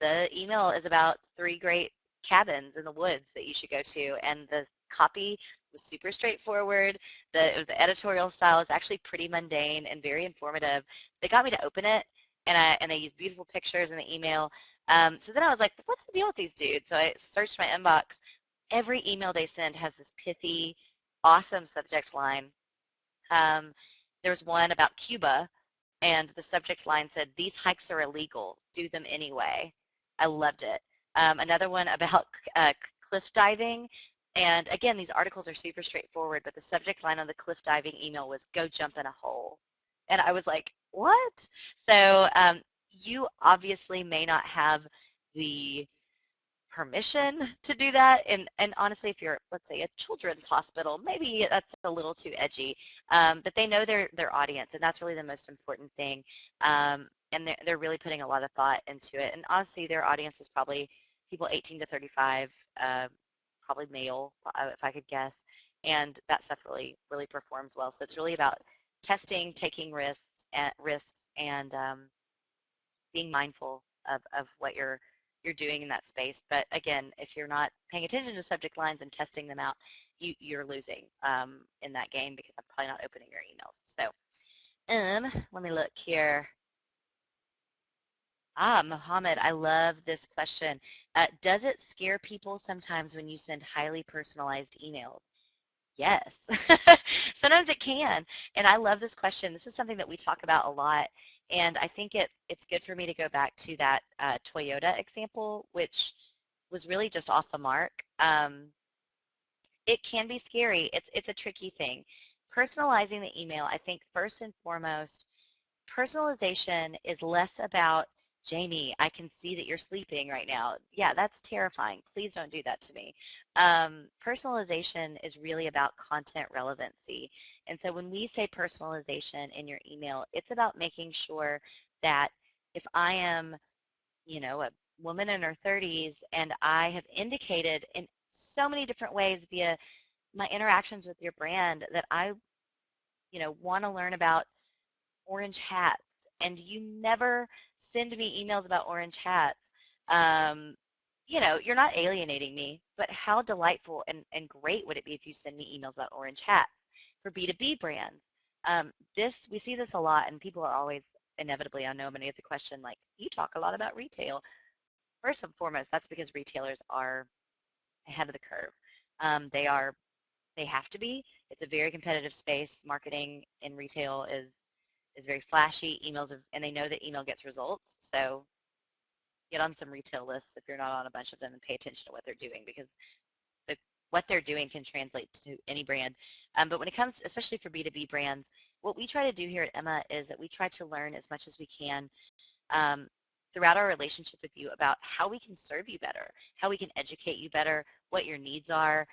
the email is about 3 great cabins in the woods that you should go to, and the copy was super straightforward. The editorial style is actually pretty mundane and very informative. They got me to open it, and they used beautiful pictures in the email. So then I was like, what's the deal with these dudes? So I searched my inbox. Every email they send has this pithy, awesome subject line. Um, there was one about Cuba, and the subject line said, "These hikes are illegal. Do them anyway." I loved it. Another one about cliff diving. And again, these articles are super straightforward, but the subject line on the cliff diving email was, "Go jump in a hole." And I was like, what? So you obviously may not have the permission to do that. And honestly, if you're, let's say, a children's hospital, maybe that's a little too edgy. But they know their audience, and that's really the most important thing. And they're really putting a lot of thought into it. And honestly, their audience is probably people 18 to 35, probably male, if I could guess. And that stuff really performs well. So it's really about testing, taking risks, and being mindful of what you're doing in that space. But again, if you're not paying attention to subject lines and testing them out, you're losing in that game, because I'm probably not opening your emails. So let me look here. Mohammed, I love this question. Does it scare people sometimes when you send highly personalized emails? Yes, sometimes it can. And I love this question. This is something that we talk about a lot. And I think it's good for me to go back to that Toyota example, which was really just off the mark. It can be scary. It's a tricky thing. Personalizing the email, I think first and foremost, personalization is less about, Jamie, I can see that you're sleeping right now. Yeah, that's terrifying. Please don't do that to me. Personalization is really about content relevancy. And so when we say personalization in your email, it's about making sure that if I am, a woman in her 30s and I have indicated in so many different ways via my interactions with your brand that I, want to learn about orange hats, and you never send me emails about orange hats, um, you're not alienating me, but how delightful and great would it be if you send me emails about orange hats for B2B brands? We see this a lot, and people are always inevitably, I know I'm going to get the question like, you talk a lot about retail. First and foremost, that's because retailers are ahead of the curve. They have to be. It's a very competitive space. Marketing in retail is very flashy. And they know that email gets results. So get on some retail lists if you're not on a bunch of them, and pay attention to what they're doing, because what they're doing can translate to any brand. But when it comes, especially for B2B brands, what we try to do here at Emma is that we try to learn as much as we can um, throughout our relationship with you about how we can serve you better, how we can educate you better, what your needs are.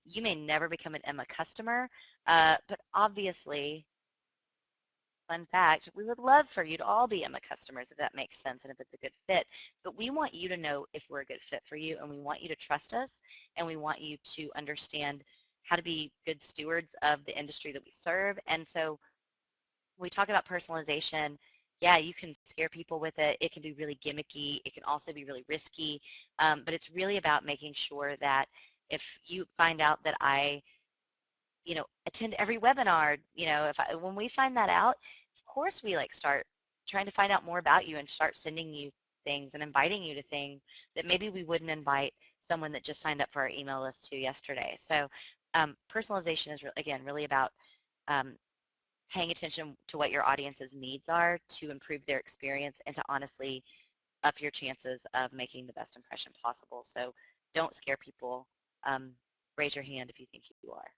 You may never become an Emma customer, but obviously, fun fact, we would love for you to all be Emma customers if that makes sense and if it's a good fit. But we want you to know if we're a good fit for you, and we want you to trust us, and we want you to understand how to be good stewards of the industry that we serve. And so when we talk about personalization, yeah, you can scare people with it. It can be really gimmicky. It can also be really risky. But it's really about making sure that if you find out that I attend every webinar, when we find that out, of course we start trying to find out more about you and start sending you things and inviting you to things that maybe we wouldn't invite someone that just signed up for our email list to yesterday. So personalization is, again, really about paying attention to what your audience's needs are to improve their experience and to honestly up your chances of making the best impression possible. So don't scare people. Raise your hand if you think you are,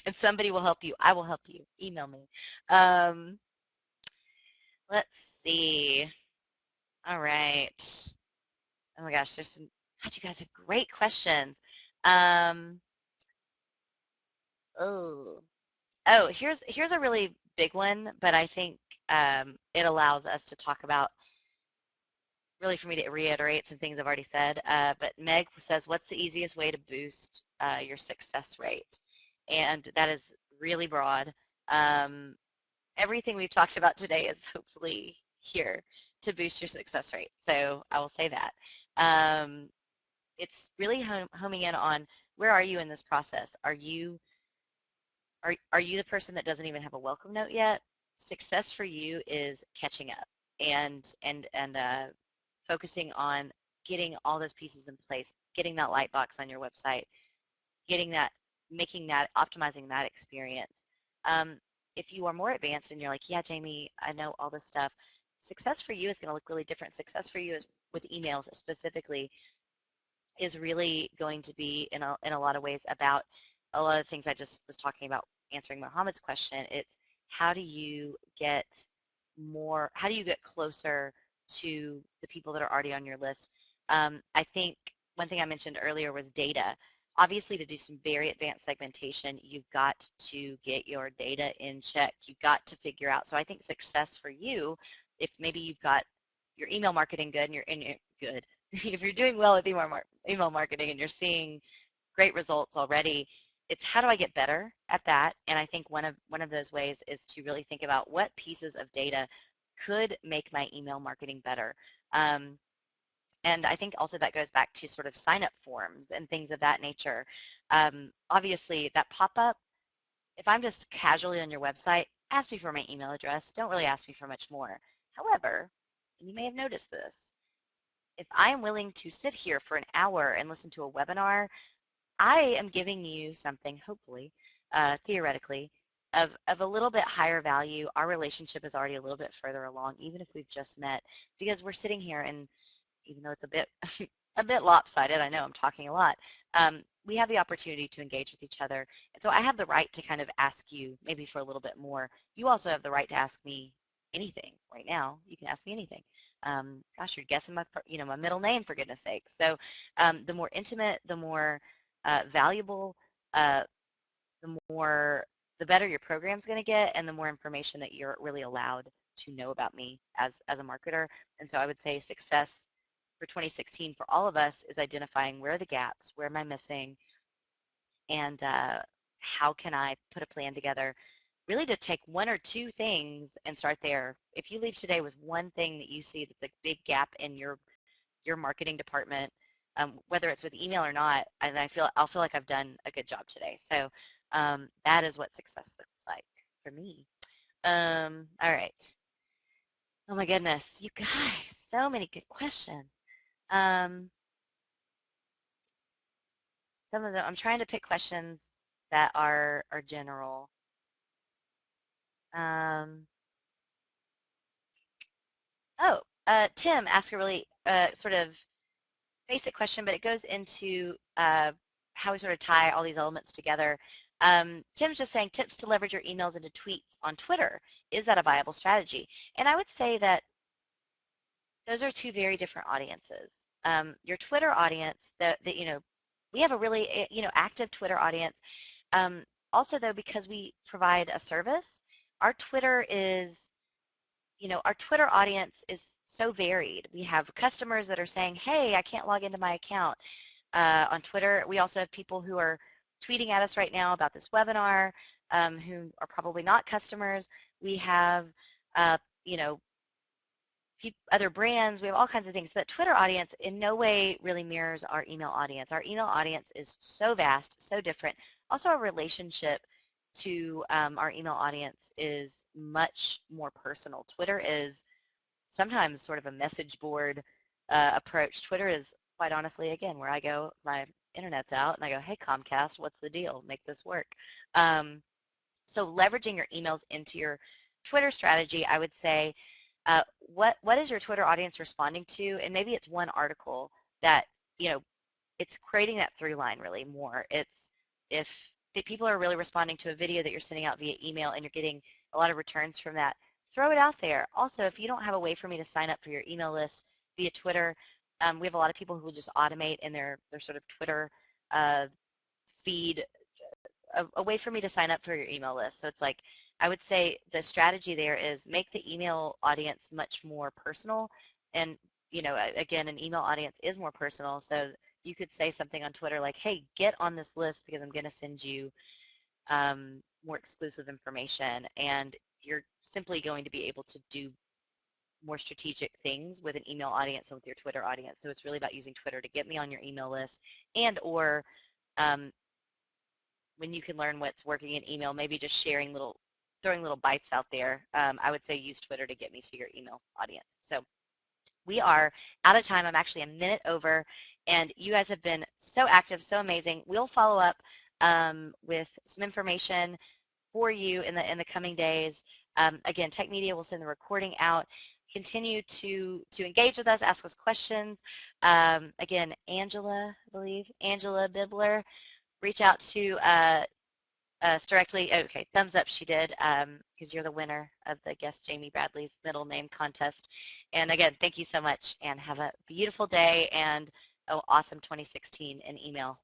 and somebody will help you. I will help you. Email me. Let's see. All right. Oh my gosh, God, you guys have great questions. Oh, here's a really big one, but I think it allows us to talk about, really for me to reiterate some things I've already said. But Meg says, what's the easiest way to boost your success rate? and that is really broad. Um, Everything we've talked about today is hopefully here to boost your success rate. So I will say that. Um, it's really homing in on where are you in this process? Are you the person that doesn't even have a welcome note yet? Success for you is catching up and focusing on getting all those pieces in place, getting that light box on your website, getting that, making that, optimizing that experience. Um, if you are more advanced and you're like, yeah, Jamie, I know all this stuff, success for you is going to look really different. Success for you is with emails specifically is really going to be in a lot of ways about a lot of things I just was talking about answering Mohammed's question. It's how do you get how do you get closer to the people that are already on your list? I think one thing I mentioned earlier was data. Obviously, to do some very advanced segmentation, you've got to get your data in check. You've got to figure out. So I think success for you, if maybe you've got your email marketing good and you're good, if you're doing well with email marketing and you're seeing great results already, it's how do I get better at that? And I think one of those ways is to really think about what pieces of data could make my email marketing better. Um, and I think also that goes back to sort of sign up forms and things of that nature. Obviously, that pop up, if I'm just casually on your website, ask me for my email address. Don't really ask me for much more. However, and you may have noticed this, if I am willing to sit here for an hour and listen to a webinar, I am giving you something, hopefully, theoretically, of a little bit higher value. Our relationship is already a little bit further along, even if we've just met, because we're sitting here and even though it's a bit a bit lopsided, I know I'm talking a lot, we have the opportunity to engage with each other. And so I have the right to kind of ask you maybe for a little bit more. You also have the right to ask me anything right now. You can ask me anything. Gosh, you're guessing my middle name, for goodness sake. So the more intimate, the more valuable, uh, the better your program's going to get, and the more information that you're really allowed to know about me as a marketer. And so I would say success for 2016 for all of us is identifying where are the gaps, where am I missing, and how can I put a plan together really to take one or two things and start there. If you leave today with one thing that you see that's a big gap in your marketing department, whether it's with email or not, and I'll feel like I've done a good job today. So that is what success looks like for me. All right. Oh my goodness, you guys, so many good questions. Um, some of them, I'm trying to pick questions that are general. Um, Tim asked a really sort of basic question, but it goes into how we sort of tie all these elements together. Tim's just saying tips to leverage your emails into tweets on Twitter. Is that a viable strategy? And I would say that those are two very different audiences. Your Twitter audience, we have a really active Twitter audience. Also, though, because we provide a service, our Twitter is our Twitter audience is so varied. We have customers that are saying, hey, I can't log into my account on Twitter. We also have people who are tweeting at us right now about this webinar who are probably not customers. We have, uh, you know, other brands. We have all kinds of things. So that Twitter audience in no way really mirrors our email audience. Our email audience is so vast, so different. Also, our relationship to our email audience is much more personal. Twitter is sometimes sort of a message board approach. Twitter is quite honestly, again, where I go, my internet's out, and I go, hey, Comcast, what's the deal? Make this work. So leveraging your emails into your Twitter strategy, I would say, what is your Twitter audience responding to? And maybe it's one article that, it's creating that through line really more. It's if the people are really responding to a video that you're sending out via email and you're getting a lot of returns from that, throw it out there. Also, if you don't have a way for me to sign up for your email list via Twitter, we have a lot of people who will just automate in their sort of Twitter uh, feed a way for me to sign up for your email list. So it's like, I would say the strategy there is make the email audience much more personal. And, again, an email audience is more personal. So you could say something on Twitter like, hey, get on this list because I'm going to send you more exclusive information, and you're simply going to be able to do more strategic things with an email audience and with your Twitter audience. So it's really about using Twitter to get me on your email list, and or um, when you can learn what's working in email, maybe just throwing little bites out there. I would say use Twitter to get me to your email audience. So we are out of time. I'm actually a minute over, and you guys have been so active, so amazing. We'll follow up with some information for you in the coming days. Again, Tech Media will send the recording out. Continue to engage with us, ask us questions. Again, Angela, I believe, Angela Bibler, reach out to us directly. Okay, thumbs up she did, because you're the winner of the Guess Jamie Bradley's middle name contest. And again, thank you so much, and have a beautiful day and awesome 2016 in email.